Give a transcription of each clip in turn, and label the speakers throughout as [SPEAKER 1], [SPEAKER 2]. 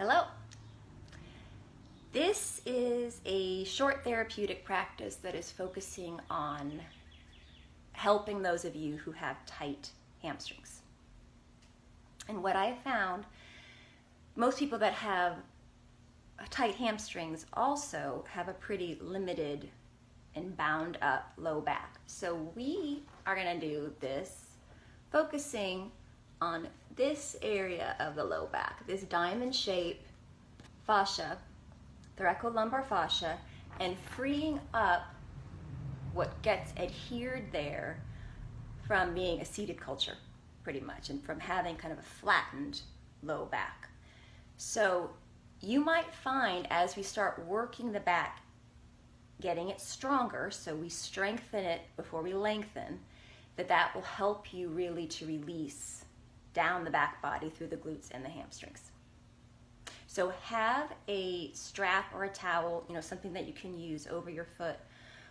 [SPEAKER 1] Hello. This is a short therapeutic practice that is focusing on helping those of you who have tight hamstrings. And what I found, most people that have tight hamstrings also have a pretty limited and bound up low back. So we are going to do this focusing on this area of the low back, this diamond shape fascia, thoracolumbar fascia, and freeing up what gets adhered there from being a seated culture, pretty much, and from having kind of a flattened low back. So you might find as we start working the back, getting it stronger, so we strengthen it before we lengthen, that will help you really to release down the back body through the glutes and the hamstrings. So have a strap or a towel, something that you can use over your foot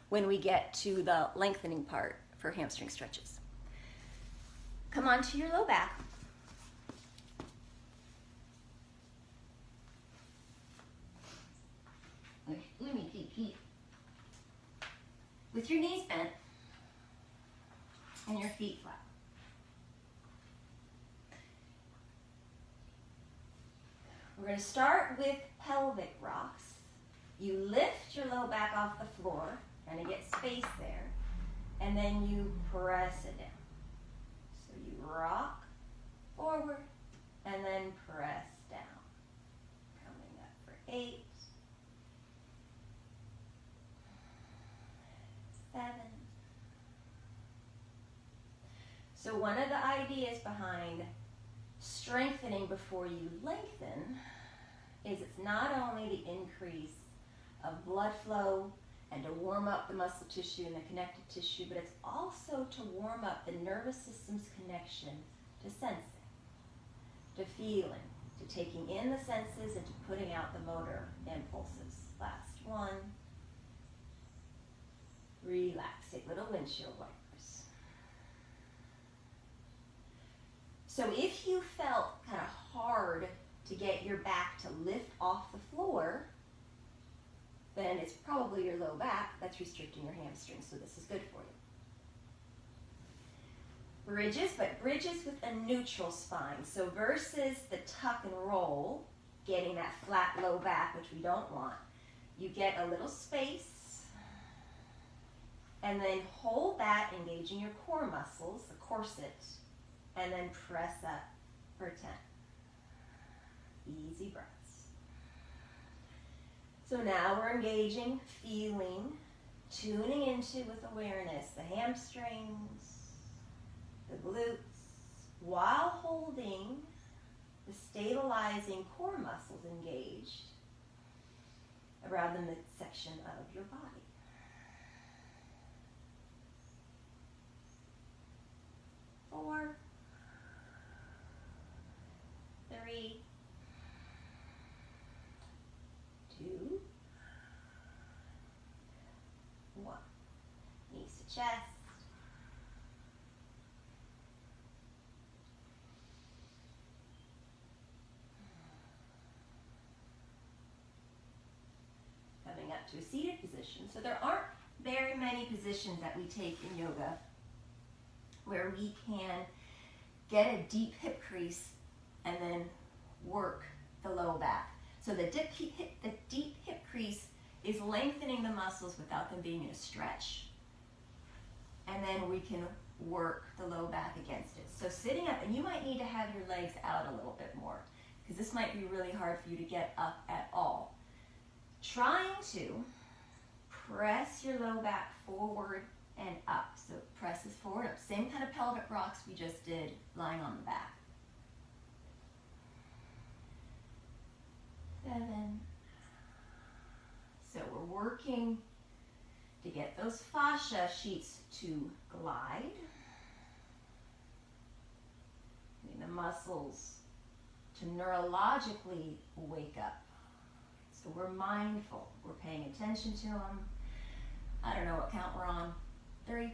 [SPEAKER 1] when we get to the lengthening part for hamstring stretches. Come onto your low back. Let me keep. With your knees bent and your feet flat. We're going to start with pelvic rocks. You lift your low back off the floor, and to get space there, and then you press it down. So you rock forward, and then press down. Coming up for 8, 7. So one of the ideas behind strengthening before you lengthen is it's not only the increase of blood flow and to warm up the muscle tissue and the connective tissue, but it's also to warm up the nervous system's connection to sensing, to feeling, to taking in the senses and to putting out the motor impulses. Last one. Relax, take little windshield wipers. So if you felt kind of hard to get your back to lift off the floor, then it's probably your low back that's restricting your hamstrings, so this is good for you. Bridges, but bridges with a neutral spine. So versus the tuck and roll, getting that flat low back, which we don't want, you get a little space, and then hold that, engaging your core muscles, the corset, and then press up for 10. Easy breaths. So now we're engaging, feeling, tuning into with awareness the hamstrings, the glutes, while holding the stabilizing core muscles engaged around the midsection of your body. 4, 3, 2, 1. Knees to chest. Coming up to a seated position. So there aren't very many positions that we take in yoga where we can get a deep hip crease and then work the low back. So the deep hip crease is lengthening the muscles without them being in a stretch. And then we can work the low back against it. So sitting up, and you might need to have your legs out a little bit more because this might be really hard for you to get up at all. Trying to press your low back forward and up. So it presses forward, up. Same kind of pelvic rocks we just did lying on the back. 7. So we're working to get those fascia sheets to glide. Getting the muscles to neurologically wake up. So we're mindful. We're paying attention to them. I don't know what count we're on. 3,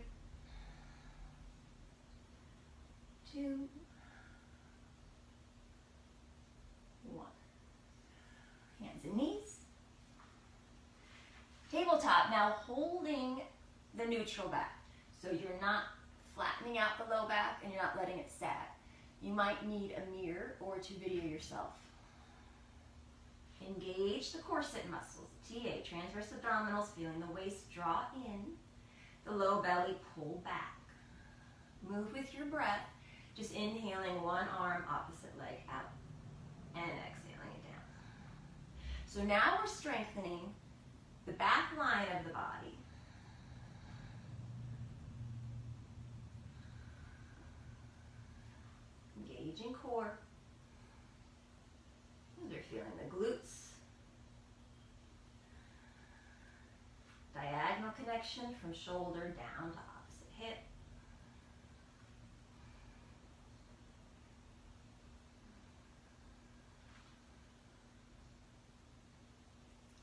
[SPEAKER 1] 2, 1. Hands and knees. Tabletop, now holding the neutral back. So you're not flattening out the low back and you're not letting it sag. You might need a mirror or to video yourself. Engage the corset muscles, TA, transverse abdominals, feeling the waist draw in, the low belly pull back. Move with your breath, just inhaling one arm, opposite leg out, and exhaling it down. So now we're strengthening the back line of the body. Engaging core. You're feeling the glutes. Diagonal connection from shoulder down to opposite hip.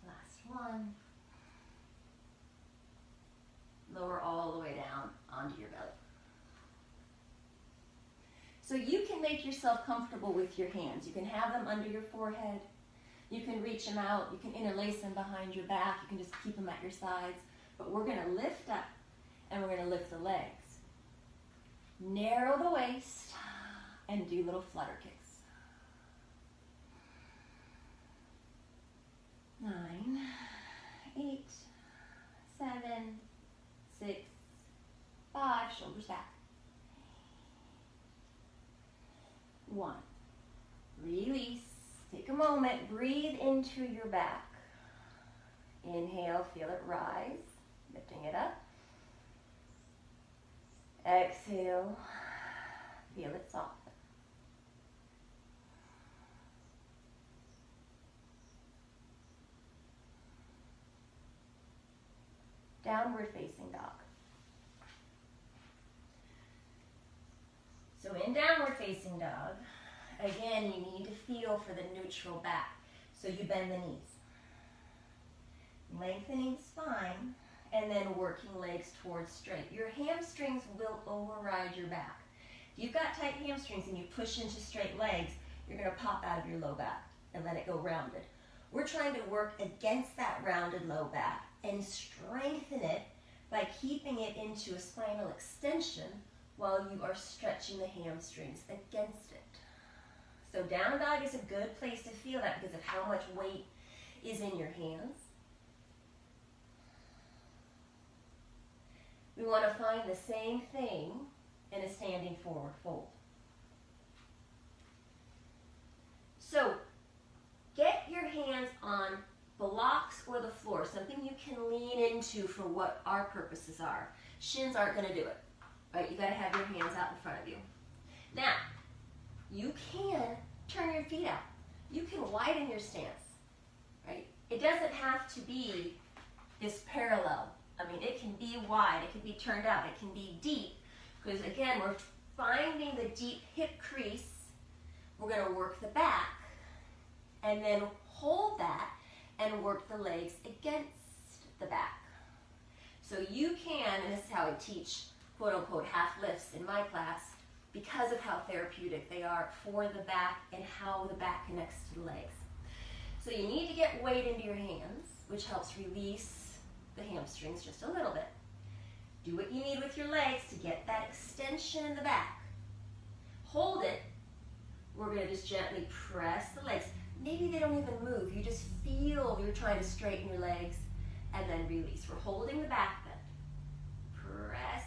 [SPEAKER 1] Last one. Lower all the way down onto your belly. So you can make yourself comfortable with your hands. You can have them under your forehead. You can reach them out. You can interlace them behind your back. You can just keep them at your sides. But we're going to lift up and we're going to lift the legs. Narrow the waist and do little flutter kicks. 9, 8, 7, 6, 5, shoulders back. 1. Release. Take a moment. Breathe into your back. Inhale. Feel it rise. Lifting it up. Exhale. Feel it soften. Downward facing dog. So in downward facing dog, again, you need to feel for the neutral back. So you bend the knees. Lengthening spine, and then working legs towards straight. Your hamstrings will override your back. If you've got tight hamstrings and you push into straight legs, you're going to pop out of your low back and let it go rounded. We're trying to work against that rounded low back and strengthen it by keeping it into a spinal extension while you are stretching the hamstrings against it. So down dog is a good place to feel that because of how much weight is in your hands. We want to find the same thing in a standing forward fold. So get your hands on blocks or the floor, something you can lean into for what our purposes are. Shins aren't going to do it. Right? You got to have your hands out in front of you. Now, you can turn your feet out. You can widen your stance. Right? It doesn't have to be this parallel. I mean, it can be wide, it can be turned out, it can be deep, because again, we're finding the deep hip crease. We're going to work the back, and then hold that, and work the legs against the back. So you can, and this is how I teach quote-unquote half lifts in my class, because of how therapeutic they are for the back and how the back connects to the legs. So you need to get weight into your hands, which helps release the hamstrings just a little bit. Do what you need with your legs to get that extension in the back. Hold it. We're going to just gently press the legs. Maybe they don't even move. You just feel you're trying to straighten your legs and then release. We're holding the back bend. Press,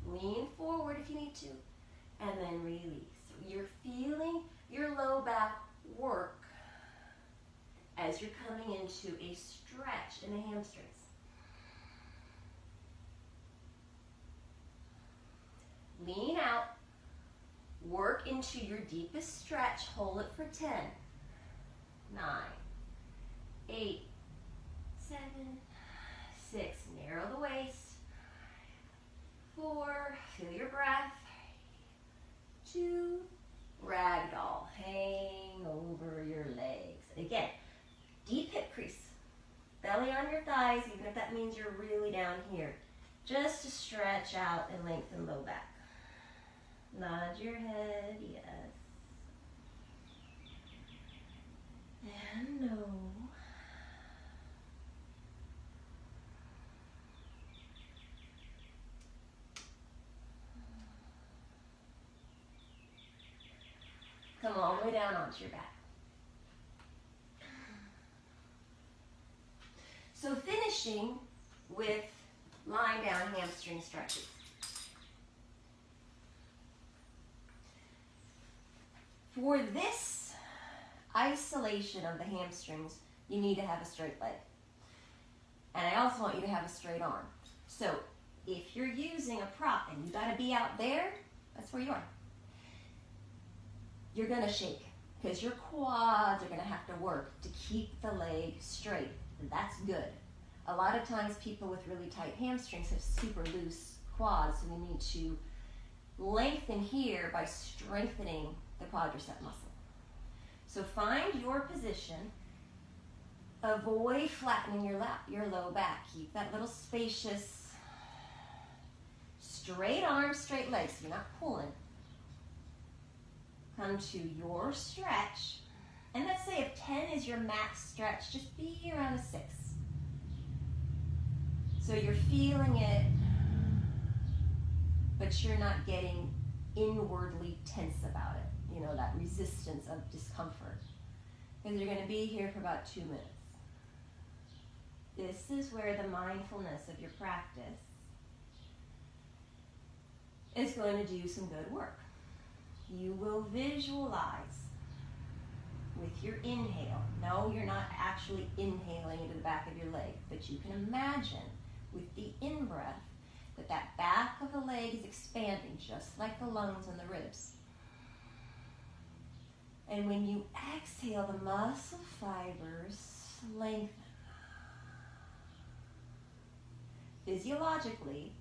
[SPEAKER 1] lean forward if you need to, and then release. So you're feeling your low back work as you're coming into a stretch in the hamstrings. Lean out, work into your deepest stretch, hold it for 10, 9, 8, 7, 6, narrow the waist, 4, feel your breath, 2, ragdoll, hang over your legs. Again, deep hip crease, belly on your thighs, even if that means you're really down here, just to stretch out and lengthen low back. Nod your head, yes. And no. way down onto your back. So finishing with lying down hamstring stretches. For this isolation of the hamstrings, you need to have a straight leg. And I also want you to have a straight arm. So if you're using a prop and you got to be out there, that's where you are. You're going to shake because your quads are going to have to work to keep the leg straight. And that's good. A lot of times people with really tight hamstrings have super loose quads, so we need to lengthen here by strengthening the quadricep muscle. So find your position. Avoid flattening your low back. Keep that little spacious, straight arms, straight legs. So you're not pulling. Come to your stretch. And let's say if 10 is your max stretch, just be around a 6. So you're feeling it, but you're not getting inwardly tense about it. You know, that resistance of discomfort. Because you're going to be here for about 2 minutes. This is where the mindfulness of your practice is going to do some good work. You will visualize with your inhale. No, you're not actually inhaling into the back of your leg, but you can imagine with the in-breath that that back of the leg is expanding just like the lungs and the ribs. And when you exhale, the muscle fibers lengthen. Physiologically,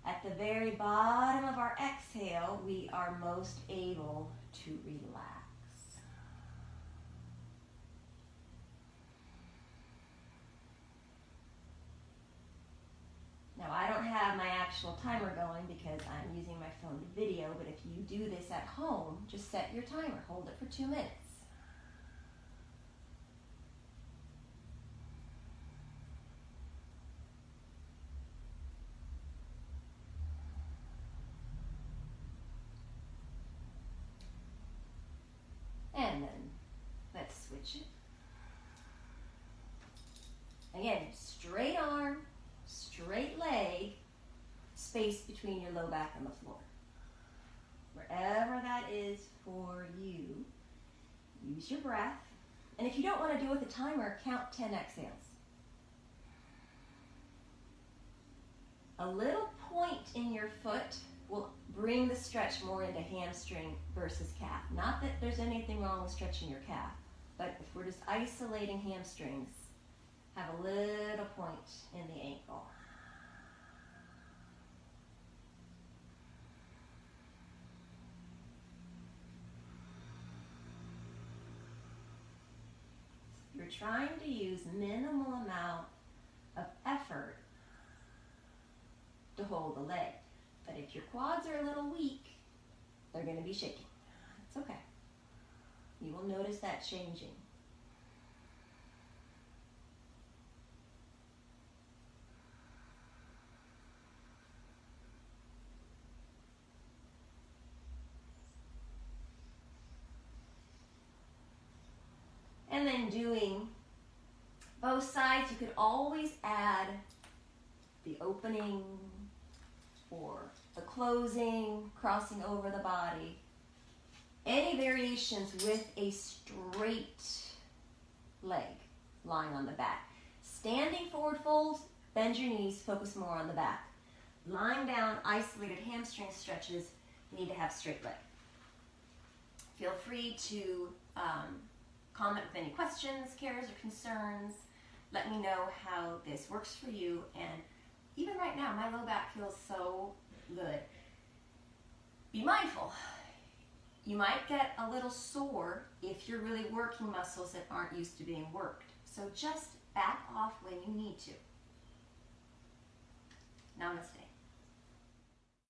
[SPEAKER 1] at the very bottom of our exhale, we are most able to relax. Now, I don't have my actual timer going because I'm using my phone to video, but if you do this at home, just set your timer. Hold it for 2 minutes. And then let's switch it. Again, straight arm, straight leg, space between your low back and the floor. Wherever that is for you, use your breath. And if you don't want to do it with a timer, count 10 exhales. A little point in your foot will bring the stretch more into hamstring versus calf. Not that there's anything wrong with stretching your calf, but if we're just isolating hamstrings, have a little point in the ankle. You're trying to use minimal amount of effort to hold the leg. But if your quads are a little weak, they're going to be shaking. It's okay. You will notice that changing. And then doing both sides, you could always add the opening or the closing, crossing over the body. Any variations with a straight leg lying on the back. Standing forward fold, bend your knees, focus more on the back. Lying down, isolated hamstring stretches, you need to have straight leg. Feel free to comment with any questions, cares, or concerns. Let me know how this works for you. And even right now, my low back feels so good. Be mindful. You might get a little sore if you're really working muscles that aren't used to being worked. So just back off when you need to. Namaste.